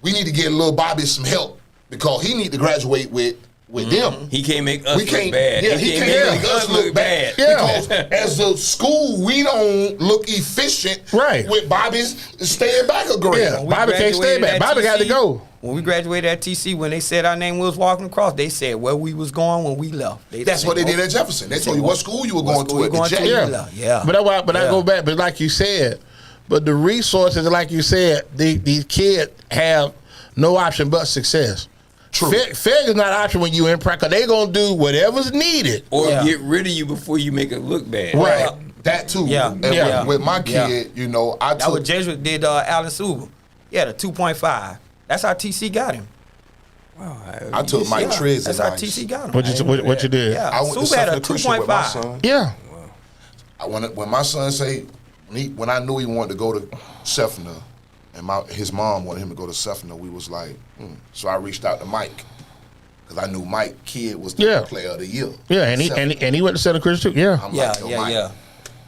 we need to get little Bobby some help because he need to graduate with them. He can't make us We can't. look bad. Yeah, he can't make us look bad. Yeah. Because as a school, we don't look efficient. Right. With Bobby's staying back a grade. Yeah. When we Bobby can't stay graduated back. at Bobby got to TC, go. When we graduated at TC, when they said our name was walking across, they said where we was going when we left. That's said, what they did at Jefferson. They told you what school you were going to at the J. Yeah. Yeah. But I Yeah. go back. But like you said, but the resources, like you said, these kids have no option but success. True. Failure is not an option when you in practice. They gonna do whatever's needed. Or Yeah. get rid of you before you make it look bad. Right. That too. Yeah. And Yeah. with my Yeah. kid, I That was took. Jesuit did Alan Suba. He had a 2.5. That's how TC got him. Wow, I took Mike Yeah, Trez that's how advice. TC got him. What you did? Yeah. I went to Suba had a Southern Christian with my 2.5. son. Yeah. When my son say when I knew he wanted to go to Sefner, and his mom wanted him to go to Sefner, we was like, So I reached out to Mike because I knew Mike kid was the Yeah. player of the year. Yeah, and he went to Southern Christian too. Yeah. I'm Yeah, like, yo, yeah, Mike, yeah.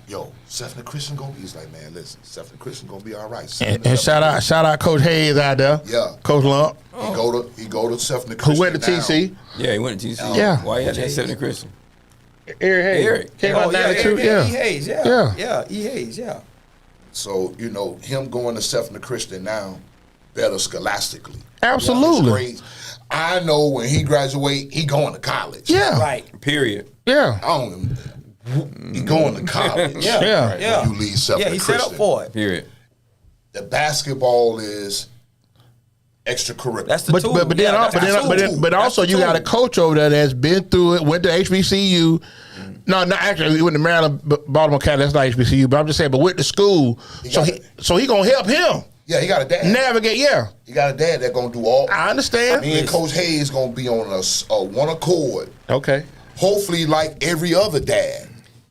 yo, Sefner Christian gonna be. He's like, man, listen, Sefner Christian gonna be all right. And shout out Coach Hayes out there. Yeah. Coach Lump, He go to Sefner Christian. who went to now. TC. Yeah, he went to TC. Yeah. Why he had that 70 Christian? Eric Hayes. Eric. Came out Oh, yeah, 92. E. Yeah. Hayes, yeah. Yeah. Yeah, E. Hayes, yeah. So him going to Sefner Christian now, better scholastically. Absolutely. His grades. I know when he graduate, he going to college. Yeah. Right. Period. Yeah. I don't. He going to college. Yeah. Yeah. Right, Yeah. when you leave Sefner Yeah, he set up Christian. for it. Period. The basketball is extracurricular. That's the But tool. but then Yeah, al- but also That's you the got a tool. coach over there that's been through it, went to HBCU. No, not actually. He went to Maryland, Baltimore County. That's not HBCU. But I'm just saying. But went to school, so he gonna help him Yeah, he got a dad. navigate. Yeah, He got a dad that gonna do all. I understand. Me and Coach Hayes gonna be on a one accord. Okay. Hopefully, like every other dad,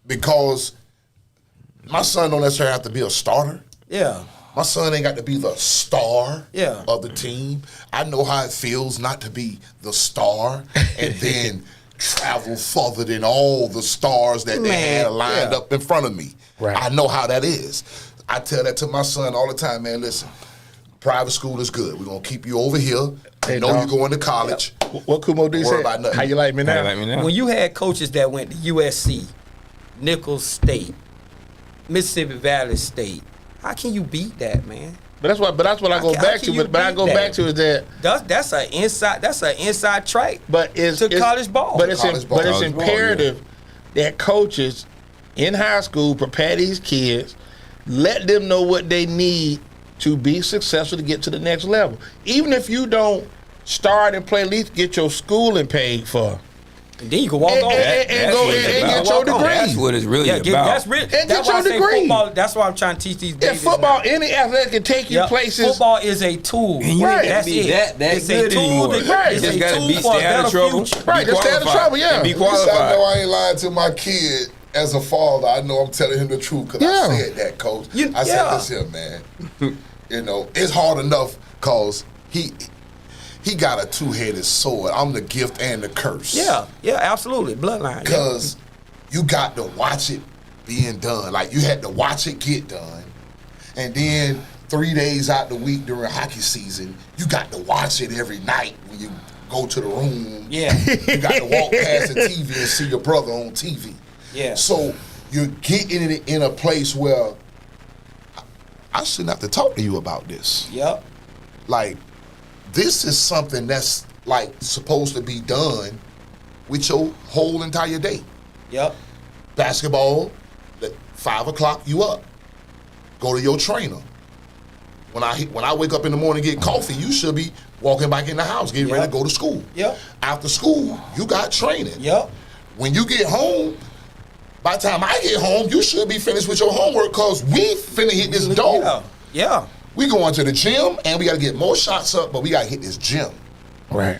because my son don't necessarily have to be a starter. Yeah. My son ain't got to be the star Yeah. of the team. I know how it feels not to be the star and then travel further than all the stars that they Man, had lined yeah. up in front of me. Right. I know how that is. I tell that to my son all the time, man, listen, private school is good. We're going to keep you over here. Hey, I know dog. you're going to college. What Kumo D Don't worry said? about nothing. How you like me How now? you like me now? When you had coaches that went to USC, Nicholls State, Mississippi Valley State, how can you beat that, man? But that's what I go How back can to. you But I beat go that? back to is that. That's an inside track. But it's To college ball. But it's College ball. but it's College ball, imperative that coaches in high school prepare these kids, let them know what they need to be successful to get to the next level. Even if you don't start and play, at least get your schooling paid for. And then you can walk on. And That's go what and it's get about. your degree. That's what it's really Yeah, about. that's real. get That's why I your say degree. football. That's why I'm trying to teach these In babies. football, now. any athlete can take you Yep. places. Football is a tool. And you Right. ain't That's gotta be it. that It's good a tool anymore. to- Right. It's Just a gotta tool be for a stay out of better trouble. future. Right, Be just stay out of qualified, trouble, yeah. And be At least I know qualified. I ain't lying to my kid as a father, I know I'm telling him the truth because Yeah. I said that, Coach. I Yeah. said this here, man. You know, it's hard enough because he got a two-headed sword. I'm the gift and the curse. Yeah, absolutely. Bloodline. Because you got to watch it being done. Like, you had to watch it get done. And then 3 days out the week during hockey season, you got to watch it every night when you go to the room. Yeah. You got to walk past the TV and see your brother on TV. Yeah. So you're getting it in a place where I shouldn't have to talk to you about this. Yep. Like, this is something that's like supposed to be done with your whole entire day. Yep. Basketball, at 5 o'clock, you up. Go to your trainer. When I wake up in the morning and get coffee, you should be walking back in the house, getting ready to go to school. Yep. After school, you got training. Yep. When you get home, by the time I get home, you should be finished with your homework because we finna hit this door. Yeah. Yeah. We going to the gym and we got to get more shots up, but we got to hit this gym. Right.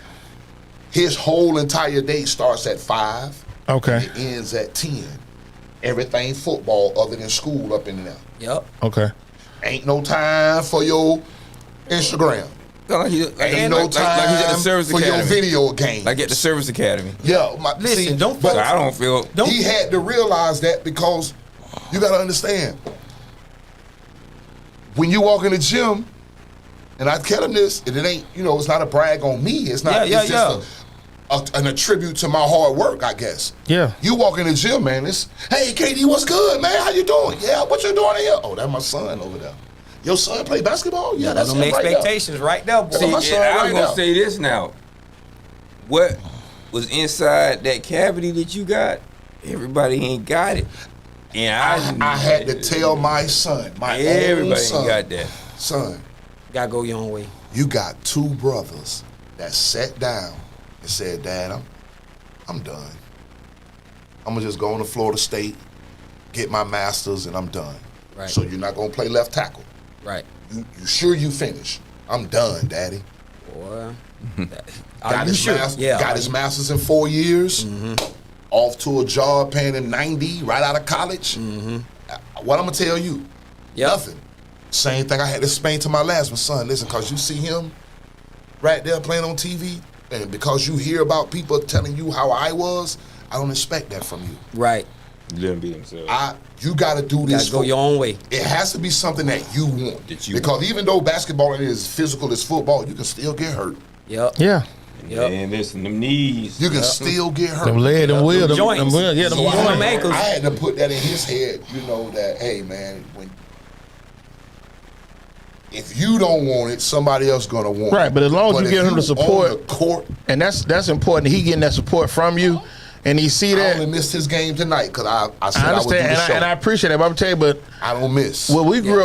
His whole entire day starts at 5. Okay. It ends at 10. Everything football other than school up in there. Yep. Okay. Ain't no time for your Instagram. Like he's Ain't no time he's at the service for academy. your video game. Like at the service academy. Yeah. Listen, don't but So I don't feel. he had to realize that because you got to understand. When you walk in the gym, and I tell him this, and it ain't, it's not a brag on me. It's not. Yeah, it's just an attribute to my hard work, I guess. Yeah. You walk in the gym, man. It's, hey, KD, what's good, man? How you doing? Yeah, what you doing here? Oh, that's my son over there. Your son play basketball? Yeah, that's Them him right there. expectations right there, boy. See, my son I was right gonna now. say this now. What was inside that cavity that you got? Everybody ain't got it. And I had to tell my son, my own everybody son, ain't got that. son, Gotta go your own way. you got two brothers that sat down and said, Dad, I'm done. I'm gonna just go on to Florida State, get my master's, and I'm done. Right. So you're not gonna play left tackle. Right. You sure you finish? I'm done, Daddy. Boy. Got his Yeah. his master's in 4 years. Mm-hmm. Off to a job paying him $90 right out of college. Mm-hmm. What I'm gonna tell you? Yep. Nothing. Same thing I had to explain to my last one, son. Listen, cause you see him right there playing on TV, and because you hear about people telling you how I was, I don't expect that from you. Right. Let them be themselves. You got to do this. Gotta go your own way. It has to be something that you want. That you because even though basketball is as physical as football, you can still get hurt. Yep. Yeah. Yep. And listen, them knees. You can still get hurt. Them leg, them wheel, them joints. wheel, yeah, them So joints. ankles. I had to put that in his head, that, hey, man, if you don't want it, somebody else gonna want it. Right, but as long as you if give him the support, on the court, and that's important. He getting that support from you, and he see I that. only missed his game tonight because I said I I would do understand, the show. and I appreciate it. But I'm tell you, but I don't miss. well, we grew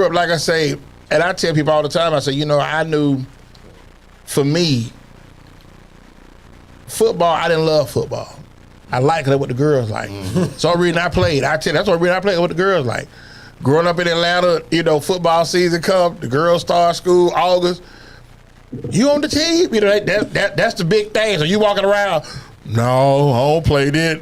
up, like I say, and I tell people all the time. I say, I knew, for me, football. I didn't love football. I liked it what the girls like. So the reason I played. I tell you, that's the reason I played what the girls like. Growing up in Atlanta, football season come, the girls start school August. You on the team? That's the big thing. So you walking around. No, I don't play that.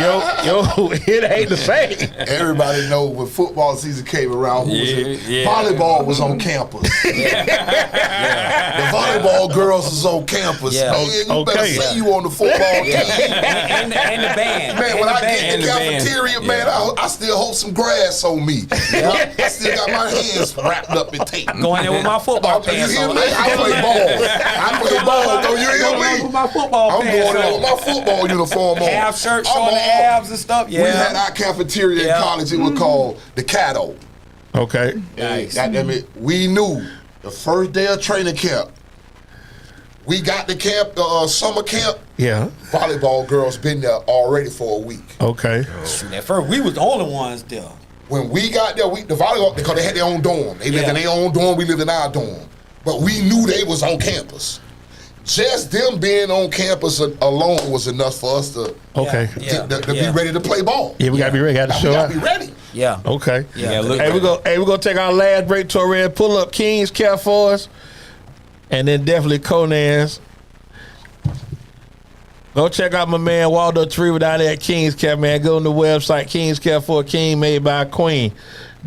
Yo, it ain't the same. Everybody know when football season came around, volleyball was on campus. The volleyball girls was on campus. Yeah. Man, you better Okay. say you on the football team. and the band. Man, when I get in the band. cafeteria, man, I still hold some grass on me. I still got my hands wrapped up in tape. Going there with my football You pants hear on. me? I play ball. I play ball. Don't you hear With me? my football I'm pants going there on. with my football uniform on. Half shirt I'm showing the on. abs and stuff. Yeah. We had our cafeteria Yeah. in college. It was called the Caddo. Okay. Nice. We knew the first day of training camp. We got the camp, summer camp. Yeah. Volleyball girls been there already for a week. Okay. At first, we was the only ones there. When we got there, the volleyball, because they had their own dorm. They lived in their own dorm. We lived in our dorm. But we knew they was on campus. Just them being on campus alone was enough for us to Okay. to be ready to play ball. Yeah, we gotta be ready. Got to Now, show we up. gotta be ready. Yeah. Okay. Yeah, look Hey, we're gonna take our last break to a red pull up Kings Cap for us, and then definitely Conan's. Go check out my man Waldo Treva down there at King's Care, man. Go on the website, King's Care for a King, made by a Queen.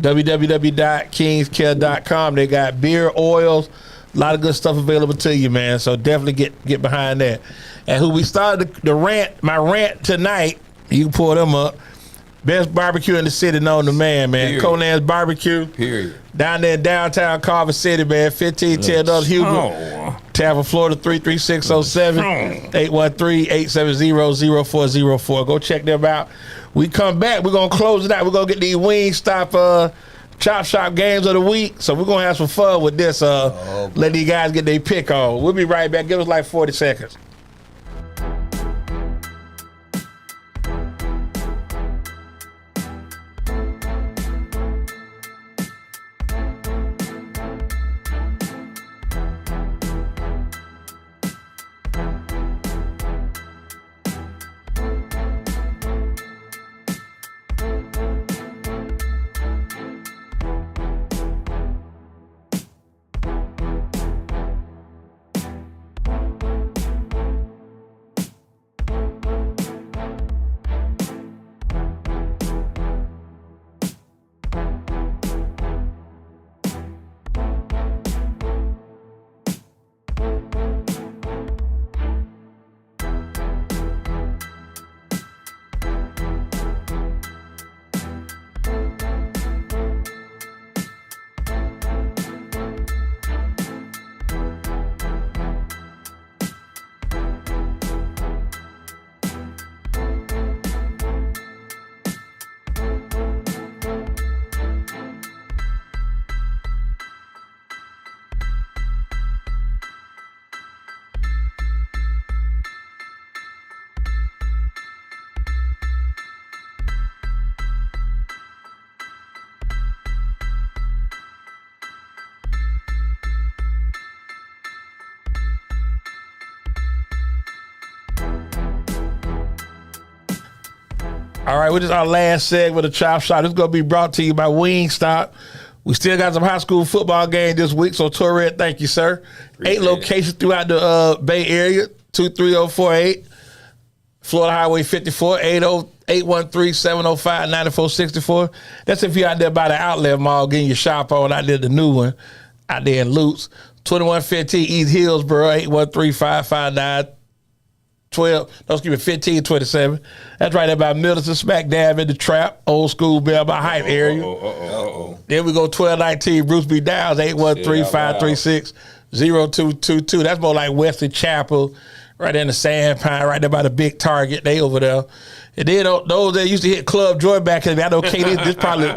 www.kingscare.com. They got beer, oils, a lot of good stuff available to you, man. So definitely get behind that. And who we started my rant tonight, you can pull them up. Best barbecue in the city, known to man. Period. Conan's Barbecue. Period. Down there in downtown Carver City, man. 1510 Hugo. Tampa, Florida, 33607. 813-870-0404. Go check them out. We come back. We're going to close it out. We're going to get these Wingstop Chop Shop games of the week. So we're going to have some fun with this. Let these guys get their pick on. We'll be right back. Give us like 40 seconds. All right, which is our last segment of Chop Shop. This is going to be brought to you by Wingstop. We still got some high school football games this week, so Torred, thank you, sir. Appreciate 8 locations throughout the Bay Area, 23048, Florida Highway 54, 813-705-9464. That's if you're out there by the outlet mall getting your shop on. I did the new one out there in Lutz. 2115 East Hillsboro, 813-559-12. 1527. That's right about Middleton, smack dab in the trap, old school Bell by Hype area. Then we go 1219 Bruce B. Downs, 813-536-0222. That's more like Wesley Chapel, right there in the Sandpine, right there by the big Target. They over there. And then those that used to hit Club Joy back in the day, I know KD, this probably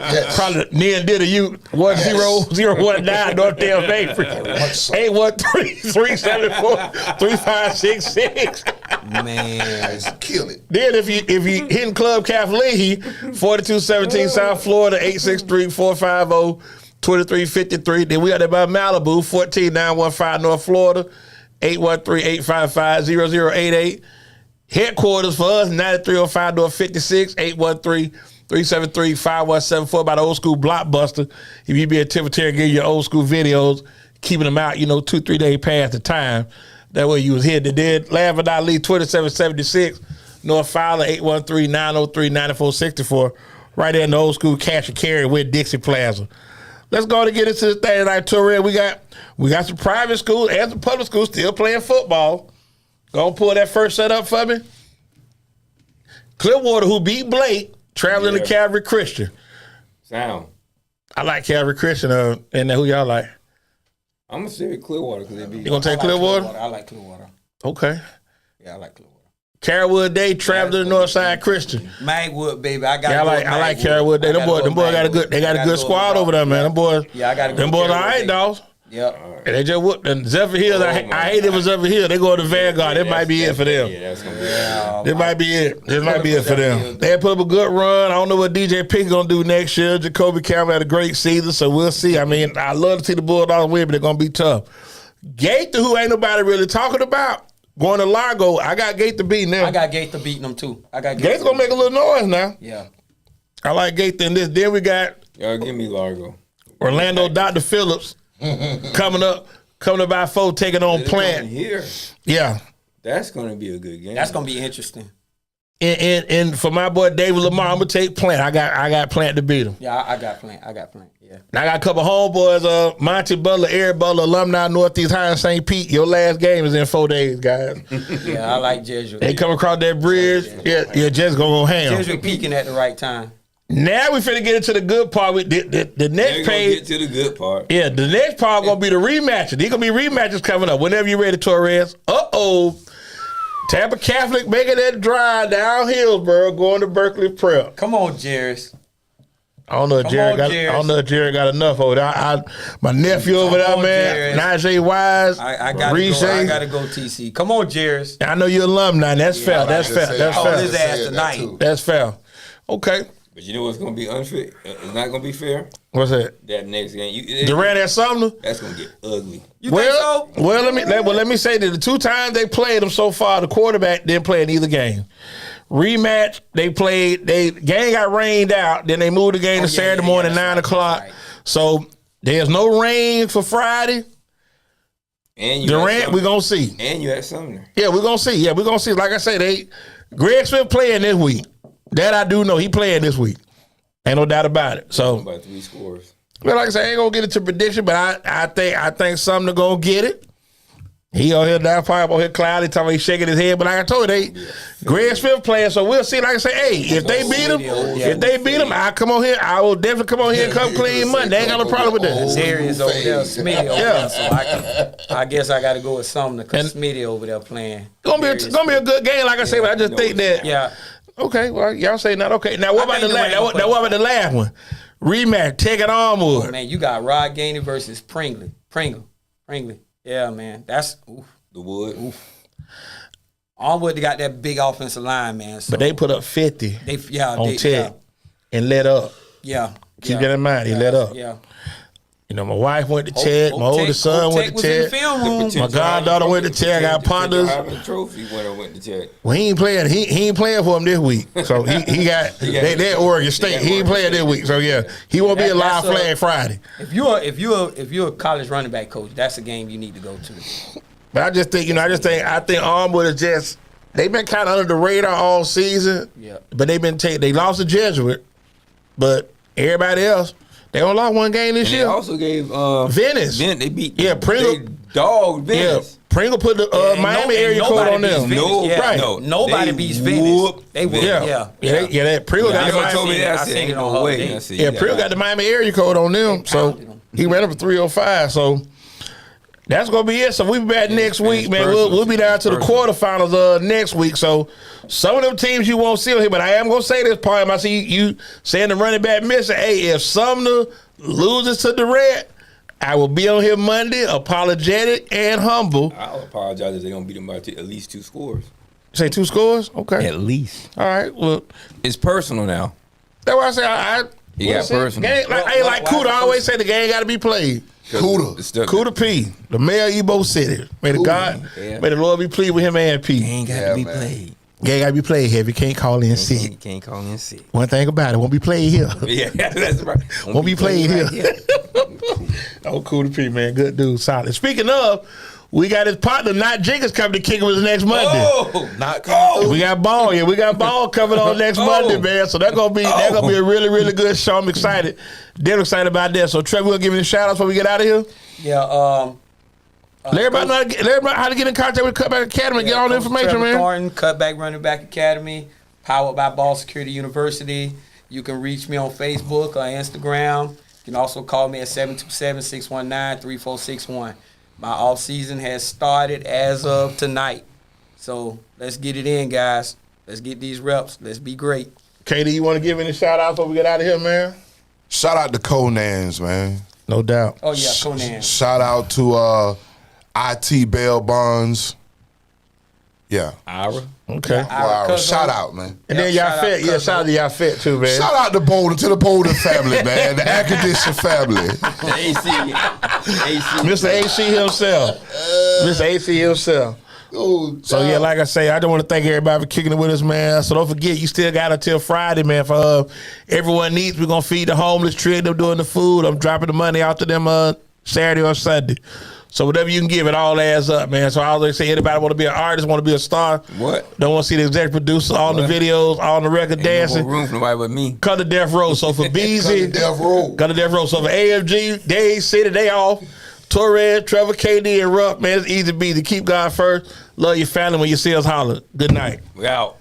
near and dear to you. 10019 Northdale Bay. 813-374-3566. Man, kill it. Then if you hitting Club Catholic, 4217 South Florida, 863-450-2353. Then we got there by Malibu, 14915 North Florida, 813-855-0088. Headquarters for us, 9305 North 56, 813-373-5174 by the old school Blockbuster. If you be a Timothy, give your old school videos, keeping them out, 2-3 days past the time. That way you was hitting it. Then last but not least, 2776 North Fowler, 813-903-9464. Right there in the old school cash and carry with Dixie Plaza. Let's go to get into the thing tonight, Torred. We got some private schools and some public schools still playing football. Go pull that first set up for me. Clearwater, who beat Blake, traveling to Calvary Christian. Sound. I like Calvary Christian. And who y'all like? I'm going to say Clearwater because they beat. You going to take Clearwater? I like Clearwater. Okay. Yeah, I like Clearwater. Carrollwood Day, traveling to Northside Christian. Magwood, baby. I got. Yeah, I like Carrollwood Day. Them boys got a good squad over there, man. Them boys. Yeah, I got a good. Them boys all right, dogs. Yep. And they just whooped. And Zephyr Hill, I hate it was Zephyr Hill. They go to Vanguard. That might be it for them. Yeah, that's going to be it. This might be it. This might be it for them. They had put up a good run. I don't know what DJ Pickett going to do next year. Jacoby Campbell had a great season, so we'll see. I mean, I love to see the Bulldogs win, but they're going to be tough. Gaither, who ain't nobody really talking about, going to Largo. I got Gaither beating them. I got Gaither beating them, too. Gaither going to make a little noise now. Yeah. I like Gaither in this. Then we got Give me Largo. Orlando Dr. Phillips coming up by 4, taking on Plant. Here. Yeah. That's going to be a good game. That's gonna be interesting. And for my boy David Lamar, I'm gonna take Plant. I got Plant to beat him. Yeah, I got Plant. Yeah. And I got a couple homeboys, Monty Butler, Eric Butler, alumni Northeast High in St. Pete. Your last game is in 4 days, guys. Yeah, I like Jesuit. They come across that bridge. Yeah, just gonna go ham. Jesuit peaking at the right time. Now we finna get into the good part. The next page. Get to the good part. Yeah, the next part gonna be the rematches. These gonna be rematches coming up. Whenever you're ready, Torres. Tampa Catholic making that drive down Hillsborough, going to Berkeley Prep. Come on, Jerris. I don't know if Jared got enough over there. My nephew over there, man, Najee Wise. I gotta go, TC. Come on, Jerris. I know you're alumni. That's fair. That's fair. His ass tonight. That's fair. Okay. But you know what's going to be unfair? It's not going to be fair. What's that? That next game. Durant at Sumner? That's going to get ugly. You think so? Well, let me say that the 2 times they played them so far, the quarterback didn't play in either game. Rematch, game got rained out. Then they moved the game to Saturday morning, 9 o'clock. Right. So there's no rain for Friday. And Durant, we're going to see. And you at Sumner. Yeah, we're going to see. Yeah, we're going to see. Like I say, Greg Smith playing this week. That I do know. He playing this week. Ain't no doubt about it. So about 3 scores. Well, like I said, I ain't gonna get into prediction, but I think Sumner gonna get it. He on here now, probably on here cloudy, talking about he shaking his head. But like I told you, Greg Smith playing, so we'll see. Like I say, hey, if they beat him, I'll come on here. I will definitely come on here and come clean Monday. They ain't got no problem with that. Darius over there, Smitty over there. So I guess I got to go with Sumner because Smitty over there playing. It's gonna be a good game, like I say. But I just think that. Yeah. Okay, well, y'all say not okay. Now, what about the last? What about the last one? Rematch, Tech and Armwood. Oh, man, you got Rod Gainey versus Pringle. Yeah, man, that's the wood. Armwood got that big offensive line, man. So but they put up 50 on Tech and let up. Yeah. Keep that in mind. He let up. Yeah. You know, my wife went to Tech. My oldest son went to Tech. My goddaughter went to Tech. I got partners. Trophy winner went to Tech. Well, he ain't playing. He ain't playing for him this week. So he got they at Oregon State. He ain't playing this week. So yeah, he won't be a live flag Friday. If you're a college running back coach, that's a game you need to go to. But I just think I think Armwood is just they've been kind of under the radar all season. Yeah. But they lost to Jesuit, but everybody else. They only lost 1 game this year. They also gave Venice. They beat Pringle. They dogged Venice. Yeah, Pringle put the Miami area code on them. Nobody beats Venice. They whooped. That Pringle got the Miami. Told me that. I said, ain't no way. Pringle got the Miami area code on them. So he ran up for 305. So that's gonna be it. So we'll be back next week, man. We'll be down to the quarterfinals next week. So some of them teams you won't see on here, but I am gonna say this part. I see you saying the running back missing. Hey, if Sumner loses to Durant, I will be on here Monday, apologetic and humble. I'll apologize if they don't beat them by at least 2 scores. Say 2 scores? Okay. At least. All right. Well, it's personal now. That's why I say you got personal. Like Kuda always say, the game got to be played. Kuda P, the mayor of Ebo City. May the Lord be pleased with him and P. Game got to be played. Game got to be played heavy. Can't call in sick. You can't call in sick. One thing about it, won't be played here. Yeah, that's right. Won't be played here. Oh, Kuda P, man. Good dude. Solid. Speaking of, we got his partner, Not Jenkins, coming to kick with us next Monday. Oh, not coming. We got Ball. Yeah, we got Ball coming on next Monday, man. So that's gonna be a really, really good show. I'm excited. They're excited about that. So Trevor, we'll give you a shout out before we get out of here. Yeah. Let everybody how to get in contact with Cutback Academy and get all the information, Trevor man. Thornton, Cutback Running Back Academy, powered by Ball Security University. You can reach me on Facebook or Instagram. You can also call me at 727-619-3461. My off season has started as of tonight. So let's get it in, guys. Let's get these reps. Let's be great. KD, you want to give any shout outs before we get out of here, man? Shout out to Conan's, man. No doubt. Oh, yeah, Conan. Shout out to IT Bell Bonds. Yeah. Ira. Okay. Ira. Shout out, man. And then y'all fit. Yeah, shout out to y'all fit too, man. Shout out to the Bolden family, man. The Acquisition family. The AC. Mr. AC himself. Mr. AC himself. So yeah, like I say, I just want to thank everybody for kicking it with us, man. So don't forget, you still got until Friday, man. For everyone needs, we're gonna feed the homeless, treat them doing the food. I'm dropping the money out to them Saturday or Sunday. So whatever you can give, it all adds up, man. So I always say, anybody want to be an artist, want to be a star, don't want to see the executive producer on the videos, on the record dancing. No room for nobody but me. Cut to Death Row. So for BZ, Cut to Death Row. So for AFG, Dade City, they off. Torres, Trevor, KD, and Ruff, man, it's EZBZ. Keep God first. Love your family. When you see us, holler. Good night. We out.